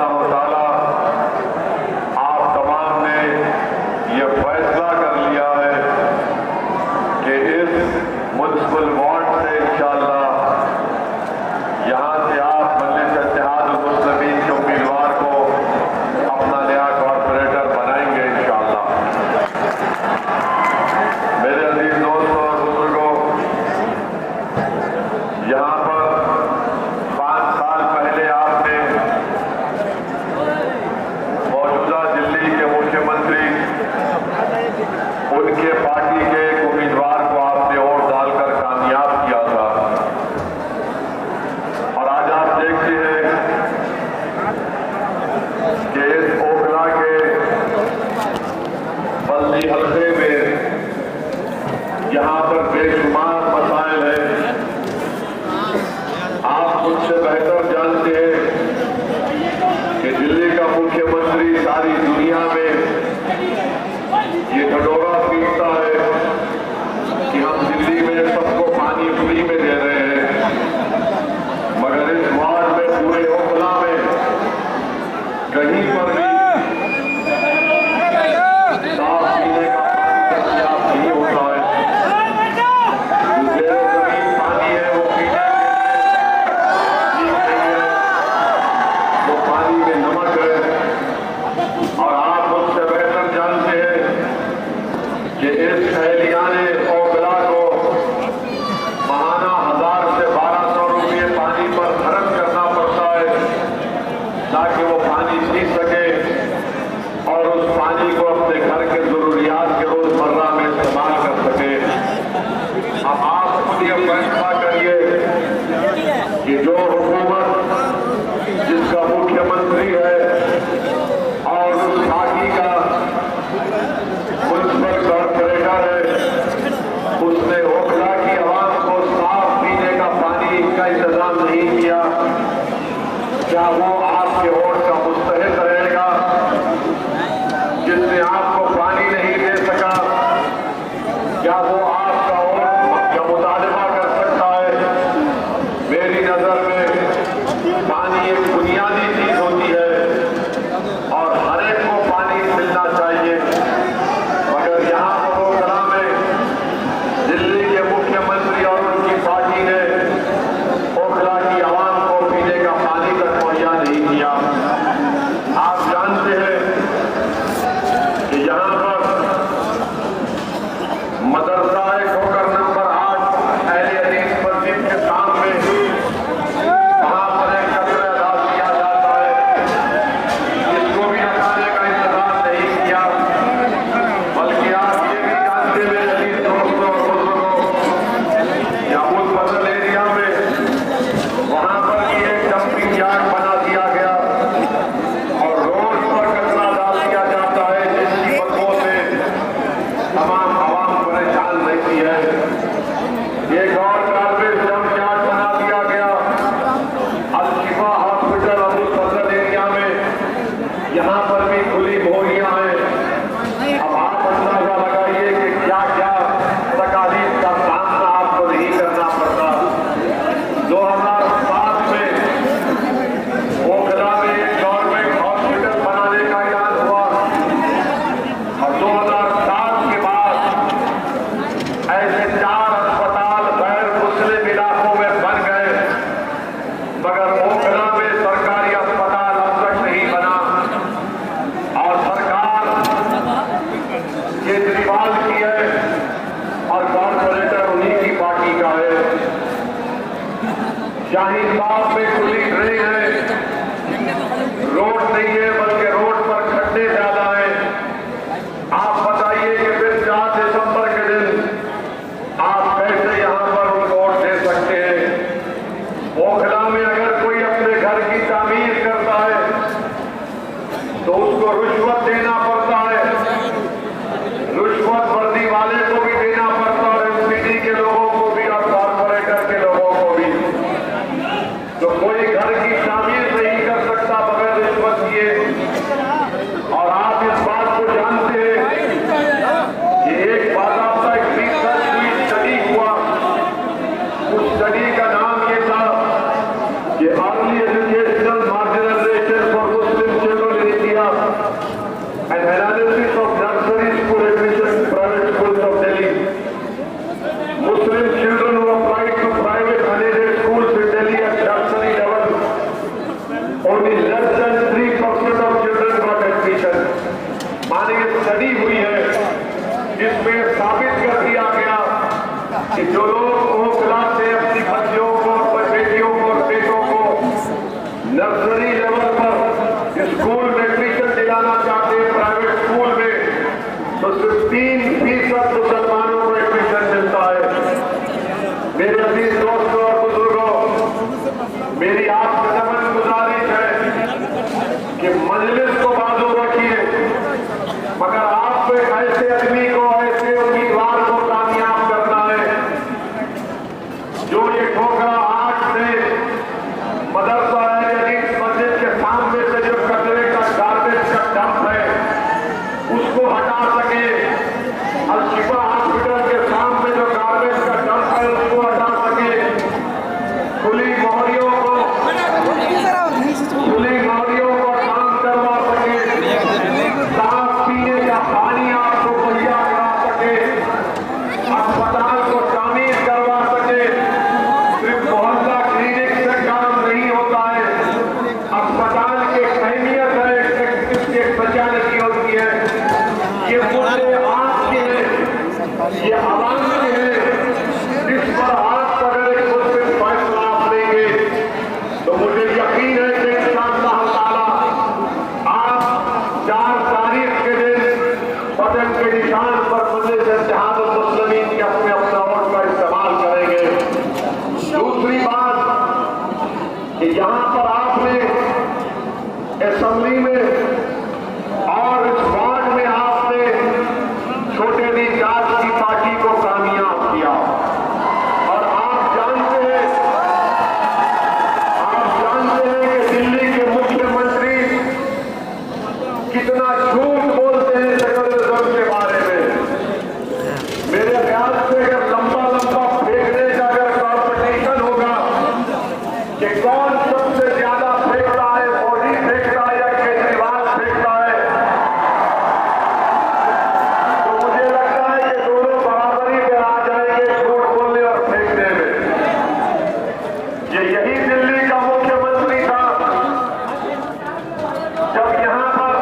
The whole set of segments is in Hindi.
इंशाअल्लाह ताला आप तमाम ने ये फैसला कर लिया है कि इस म्युनिसिपल वार्ड से इंशाअल्लाह यहाँ से आप मजलिस इत्तेहादुल मुस्लिमीन के उम्मीदवार को अपना नया कॉर्पोरेटर बनाएंगे इंशाअल्लाह। मेरे अजीज दोस्तों और बुजुर्गों, यहाँ पर 5 साल पहले आपने मौजूदा दिल्ली के मुख्यमंत्री उनके पार्टी के एक उम्मीदवार को आपने वोट डालकर कामयाब किया था और आज आप देखते हैं कि इस ओखला के बल्दी हल्के में यहाँ पर बेशुमार मसाइल हैं। आप मुझसे बेहतर जानते हैं कि दिल्ली का मुख्यमंत्री सारी दुनिया में ये ढडोरा पीटता है कि हम दिल्ली में सबको पानी फ्री में दे रहे हैं, मगर इस वार्ड में पूरे ओखला में कहीं पर भी साफ पीने का दस्तयाब नहीं होता है। जो जमीन पानी है वो पीने वो पानी में नमक है। और आप मुझसे बेहतर जानते हैं कि इस शहरियाने ओखला को महाना 1000 से 1200 रुपये पानी पर खर्च करना पड़ता है ताकि वो पानी पी सके और उस पानी को अपने घर के जरूरियात के रोजमर्रा में इस्तेमाल कर सके। अब आप खुद ये फैसला करिए कि जो हुकूमत जिसका मुख्यमंत्री है और उस पार्टी का म्युनिसिपल कॉर्पोरेटर है, उसने ओखला की आवाम को साफ पीने का पानी का इंतजाम नहीं किया, क्या वो आपके वोट का मुस्तहिक रहेगा? जिसने आपको पानी नहीं दे सका, क्या वो आपका वोट का मुतालबा कर सकता है? मेरी नजर में पानी एक बुनियादी चीज होती है और हर एक को पानी मिलना चाहिए, मगर यहाँ पर ओखला में दिल्ली के मुख्यमंत्री और उनकी पार्टी ने ओखला की आवाम को पीने का पानी तक मुहैया नहीं किया। आप जानते हैं कि यहाँ पर मदरसा ठोकर नंबर 8 अहले हदीस मस्जिद के सामने वहाँ पर एक कचरा डाल दिया जाता है, इसको भी हटाने का इंतजाम नहीं किया। बल्कि आप ये भी जानते हैं मेरे दोस्तों और बुजुर्गों, याकूत बदल एरिया में वहाँ पर भी एक डंपिंग यार्ड बना दिया गया और रोड पर कचरा डाल दिया जाता है, जिसकी बदबू से तमाम आवाम परेशान रहती है। एक और गार्बेज डंप यार्ड बना दिया गया अल-शिफा हॉस्पिटल अबू फजल एरिया में, यहाँ पर भी खुली बोरियां हैं। अब आप अंदाजा लगाइए कि क्या क्या तकालीफ का सामना आपको नहीं करना पड़ता। 2007 में ओखला में एक गवर्नमेंट हॉस्पिटल बनाने का ऐलान हुआ और 2007 के बाद ऐसे 4 अस्पताल गैर मुस्लिम इलाकों में बन गए, मगर ओखला में सरकारी अस्पताल अब तक नहीं बना। और सरकार केजरीवाल की है और कॉर्पोरेटर उन्हीं की पार्टी का है। शाहीन बाग में खुली ड्रेन है, रोड नहीं है बल्कि रोड पर खड्डे ज्यादा हैं। आप बताइए कि फिर 4 दिसंबर के दिन आप कैसे यहाँ पर उनको वोट दे सकते हैं? ओखला में अगर कोई अपने घर की तामीर करता है तो उसको रिश्वत देना पड़ता है, रिश्वत वर्दी वाले को भी देना पड़ता है, एमपीडी के लोगों को भी और कॉर्पोरेटर के लोगों को भी। तो कोई घर की तामीर नहीं कर सकता बगैर रिश्वत किए। और आप इस बात को जानते हैं कि एक बाकायदा एक रिसर्च हुई, स्टडी हुआ, उस स्टडी का नाम ये था कि अर्ली एजुकेशनल मार्जिनाइजेशन फॉर कितना झूठ बोलते हैं सेकुलरिज्म के बारे में। मेरे ख्याल से अगर लंबा लंबा फेंकने का अगर कॉम्पिटिशन होगा कि कौन सबसे ज्यादा फेंकता है, मोदी फेंकता है या केजरीवाल फेंकता है, तो मुझे लगता है कि दोनों बराबरी पे आ जाएंगे झूठ बोलने और फेंकने में। यही दिल्ली का मुख्यमंत्री था जब यहां पर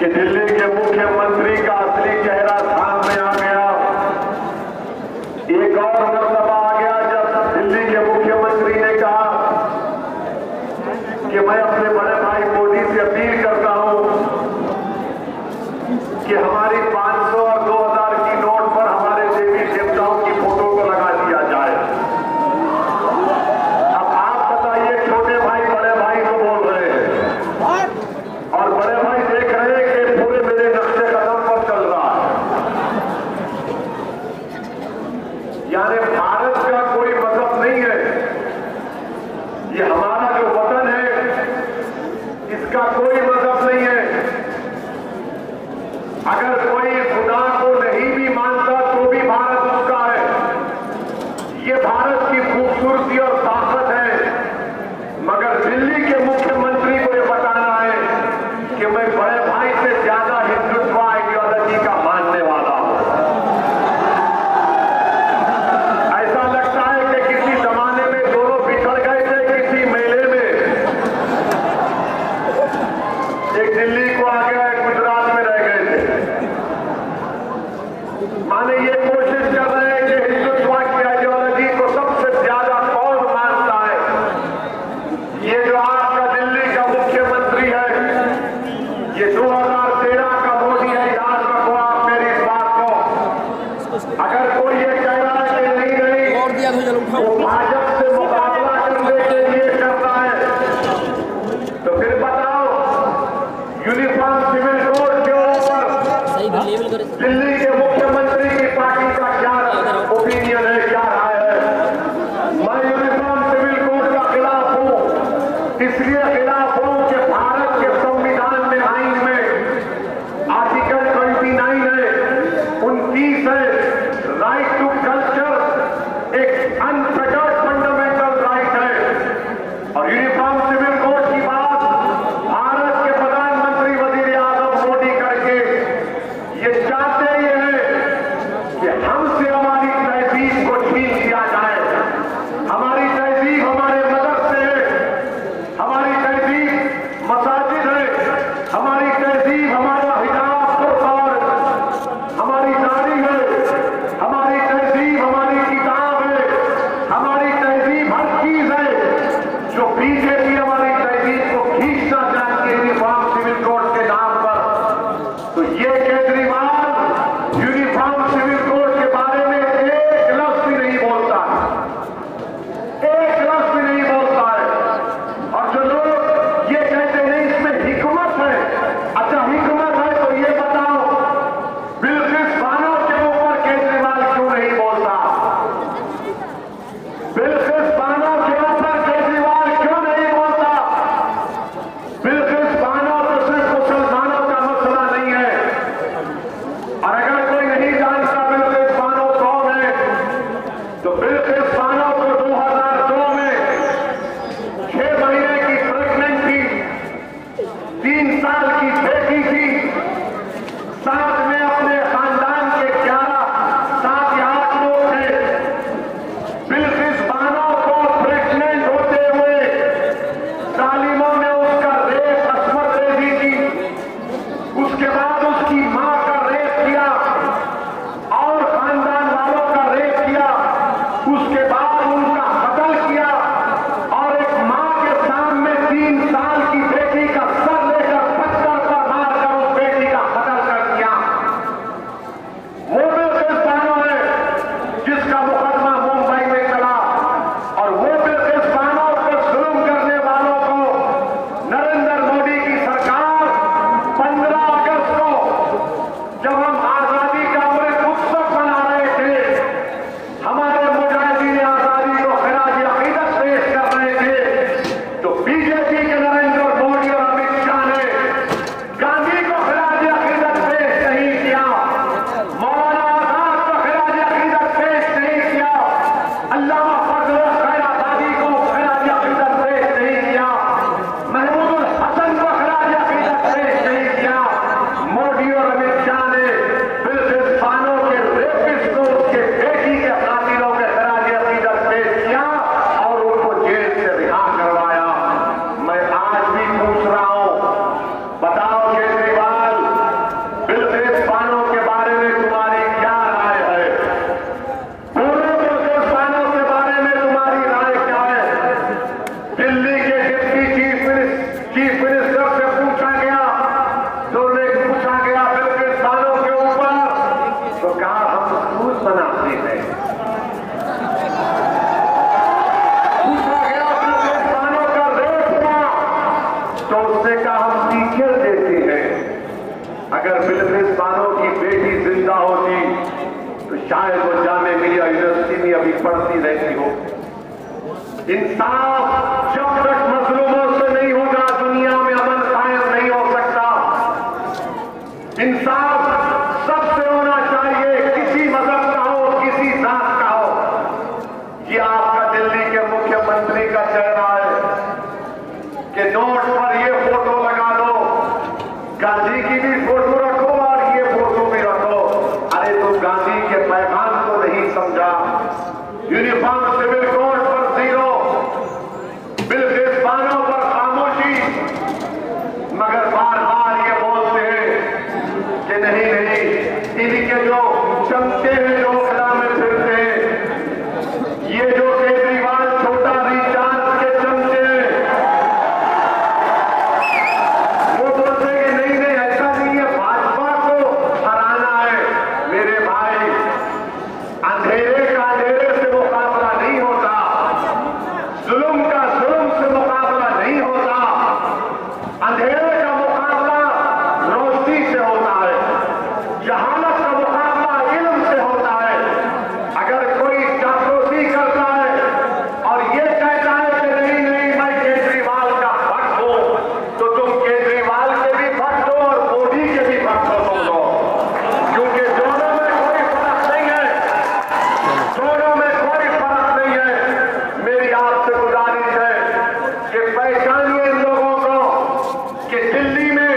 कि दिल्ली के मुख्यमंत्री का असली चेहरा सामने आ गया। एक और मर्तबा आ गया जब दिल्ली के मुख्यमंत्री ने कहा कि मैं अपने बड़े भाई मोदी से अपील करता हूं कि हमारी 500 और 2000 की नोट पर हमारे देवी देवताओं की फोटो को लगा दिया जाए। अब आप बताइए, छोटे भाई बड़े भाई को बोल रहे हैं और बड़े भाई देख रहे हैं कि पूरे मेरे नक्शे कदम पर चल रहा है। यानी भारत का कोई मतलब नहीं है, ये हमारा जो वतन है इसका कोई मतलब नहीं है। अगर कोई खुदा को नहीं भी मानता तो भी भारत उसका है। ये भारत की खूबसूरती और ताकत है। मगर दिल्ली के मुख्यमंत्री को यह बताना है कि मैं बड़े भाई से ज्यादा हिंदुत्व आइडियोलॉजी का मानने वाला हूं। ऐसा लगता है कि किसी जमाने में दोनों बिछड़ गए थे किसी मेले में। एक दिल्ली को आ गया, एक गुजरात में रह गए थे। माने ये कोशिश कर रहे हैं कि हिंदुत्व की आइडियोलॉजी को सबसे ज्यादा कौन मानता है। ये जो आपका दिल्ली का मुख्यमंत्री है, ये 2013 का मोदी है। याद रखो आप मेरी इस बात को। अगर कोई ये कह रहा है कि नहीं वो भाजपा से मुकाबला करने के लिए कर रहा है, तो फिर बताओ यूनिफॉर्म सिविल कोड के ऊपर दिल्ली के मुख्यमंत्री की पार्टी का क्या ओपिनियन है, क्या राय है। मैं यूनिफॉर्म सिविल कोड का खिलाफ हूं, इसलिए खिलाफ हूं कि भारत के संविधान में, आइन में आर्टिकल 29 है, 29 है, राइट टू कल्चर एक अनफेटर्ड फंडामेंटल राइट है। और यूनिफॉर्म सिविल कोड की बात भारत के प्रधानमंत्री वजीर आजम मोदी करके ये चाहते हैं चाहे वो जामे मिलिया यूनिवर्सिटी में अभी पढ़ती रहती हो। इंसाफ जब तक मजलूमों से नहीं होगा दुनिया में अमन कायम नहीं हो सकता। इंसाफ सबसे होना चाहिए, किसी मजहब का हो, किसी जात का हो। ये आपका दिल्ली के मुख्यमंत्री का चेहरा है कि नोट पर ये फोटो लगा दो, गांधी की भी फोटो रखो और ये फोटो भी रखो। अरे तुम गांधी के पैगाम को नहीं समझा। यूनिफॉर्म सिविल कोड पर जीरो, बिल्किस्तानों पर खामोशी, मगर बार बार ये बोलते हैं कि नहीं नहीं, इनके जो चमचे हैं जो खिला में फिरते हैं, ये जो केजरीवाल छोटा रिचार्ज के चमचे हैं, वो बोलते हैं कि नहीं नहीं ऐसा नहीं है, भाजपा को हराना है। मेरे भाई, अंधेरे का अंधेरे से मुकाबला नहीं होता, जुल्म का जुल्म से मुकाबला नहीं होता, अंधेरे का मुकाबला रोशनी से होता है, जहालत का मुकाबला इल्म से होता है। अगर कोई जासूसी करता है और ये कहता है कि नहीं नहीं मैं केजरीवाल का भक्त हूं, तो तुम केजरीवाल के भी भक्त हो और मोदी के भी भक्त हो तुम लोग, क्योंकि दोनों में कोई फर्क नहीं है, दोनों में कोई फर्क नहीं है। मेरी आपसे गुजारिश है कि पहचानिए इन लोगों को कि दिल्ली में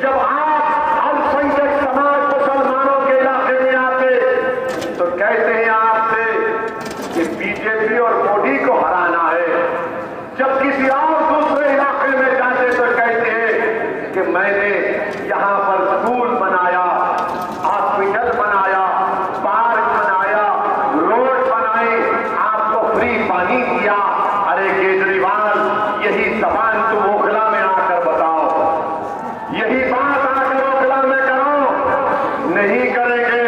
जब आप अल्पसंख्यक समाज मुसलमानों के इलाके में आते तो कहते हैं आपसे कि बीजेपी और मोदी को हराना है। जब किसी और दूसरे इलाके में जाते तो कहते हैं कि मैंने यहां पर स्कूल बनाया, हॉस्पिटल बनाया, पार्क बनाया, रोड बनाए, आपको फ्री पानी दिया। अरे केजरीवाल, यही जबान तुम ओखला में आकर बताओ, यही बात आकर ओखला में करो। नहीं करेंगे,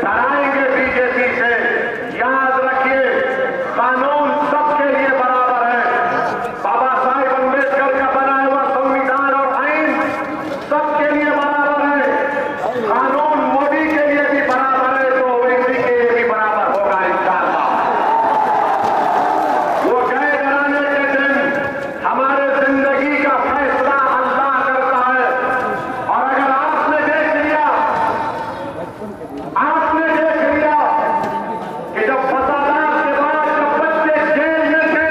डराएंगे बीजेपी से। याद रखिए, कानून सबके लिए बराबर है। बाबा साहेब अम्बेडकर का बनाया हुआ संविधान और आइन सबके लिए बराबर है। कानून मोदी के लिए भी बराबर है तो ओवैसी के लिए भी बराबर होगा इंशाअल्लाह। वो गए डराने के दिन, हमारे जिंदगी का फैसला अल्लाह करता है। और अगर आपने देख लिया कि जब फसादात के बाद जब बच्चे जेल में थे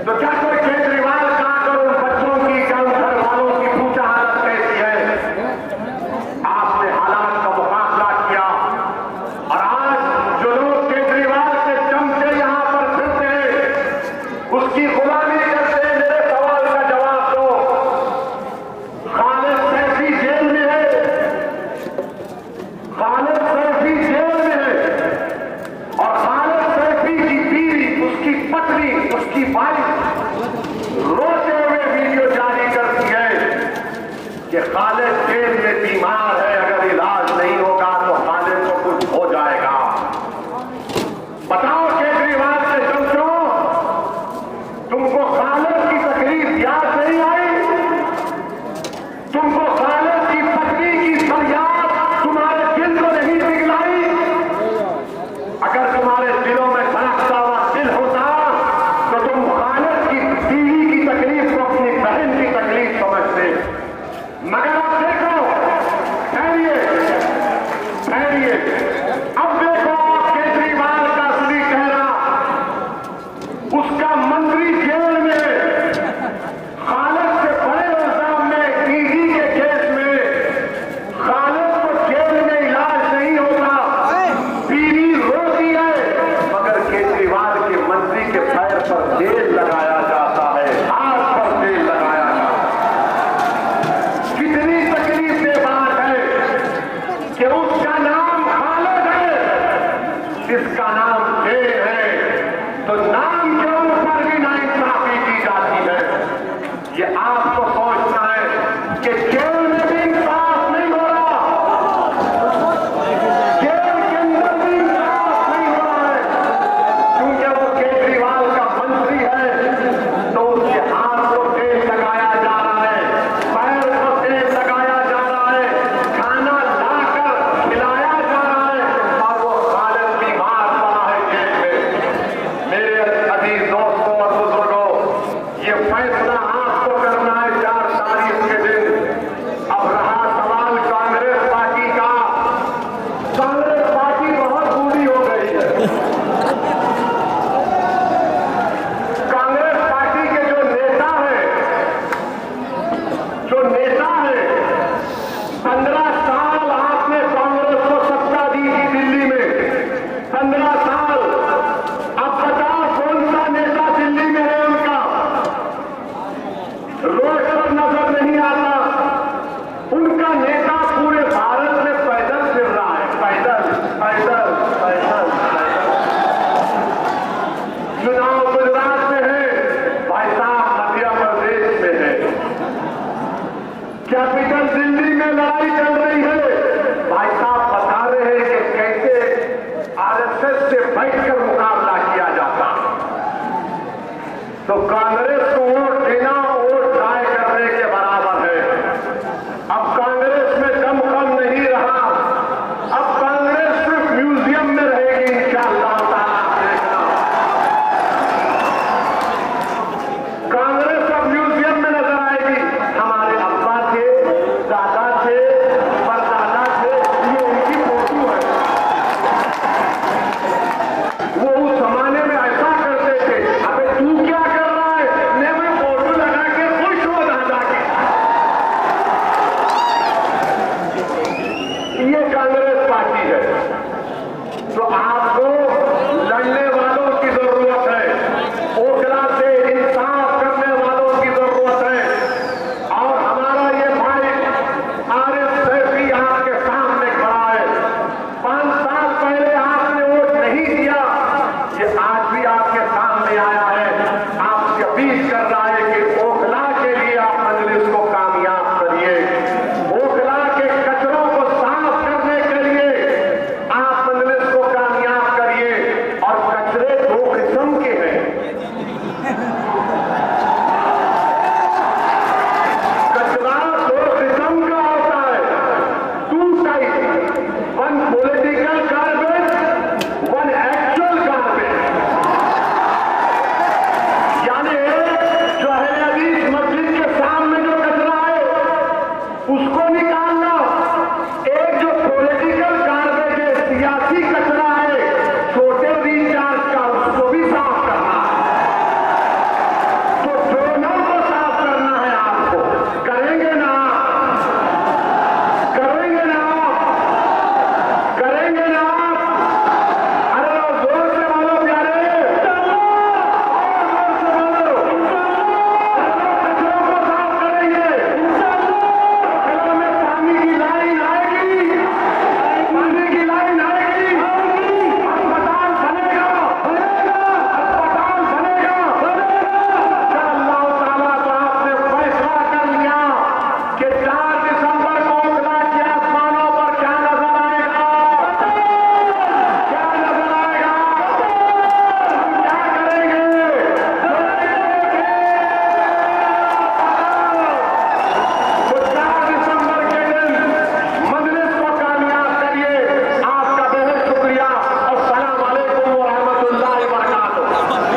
तो क्या कोई केजरीवाल का आकर उन बच्चों की क्या उन घर वालों की पूछा हालत कैसी है? आपने हालात का मुकाबला किया और आज जो लोग केजरीवाल के चमचे यहां पर फिरते हैं, उसकी गुलामी करते हैं। मेरे सवाल का जवाब दो। खालिद सैफी जेल में है, खालिद सैफी जेल में है और खालिद सैफी की बीवी, उसकी पत्नी, उसकी वाइफ रोते हुए वीडियो जारी करती है कि खालिद जेल में बीमार है, अगर इलाज नहीं होगा तो खालिद को कुछ हो जाएगा। बताओ केजरीवाल के चमचों, तुमको खालिद की तकलीफ याद नहीं आई? तुमको खालिद की पत्नी की फरियाद तुम्हारे दिल को नहीं पिघलाई? अगर तुम्हारे दिलों में धड़कता हुआ दिल होता तो तुम खालिद की बीवी की तकलीफ को अपनी बहन की तकलीफ समझते। मगर अब देखो, ठहरिए ठहरिए, अब देखो केजरीवाल का असली चेहरा। उसका मंत्री जेल में ये फैसला आपको करना है 4 तारीख के दिन। अब रहा सवाल कांग्रेस पार्टी का, कांग्रेस पार्टी बहुत बूढ़ी हो गई है। कांग्रेस पार्टी के जो नेता है 15 साल आपने कांग्रेस को सत्ता दी थी दिल्ली में, 15 साल। अब बताओ कौन सा नेता दिल्ली में है उनका? रोड पर नजर नहीं आता। उनका नेता पूरे भारत में पैदल फिर रहा है, पैदल पैदल पैदल पैदल। चुनाव गुजरात में है, भाई साहब मध्य प्रदेश में है, कैपिटल दिल्ली में लड़ाई चल रही है। भाई साहब बता रहे हैं कि कैसे आरएसएस से बैठकर मुकाबला किया जाता। तो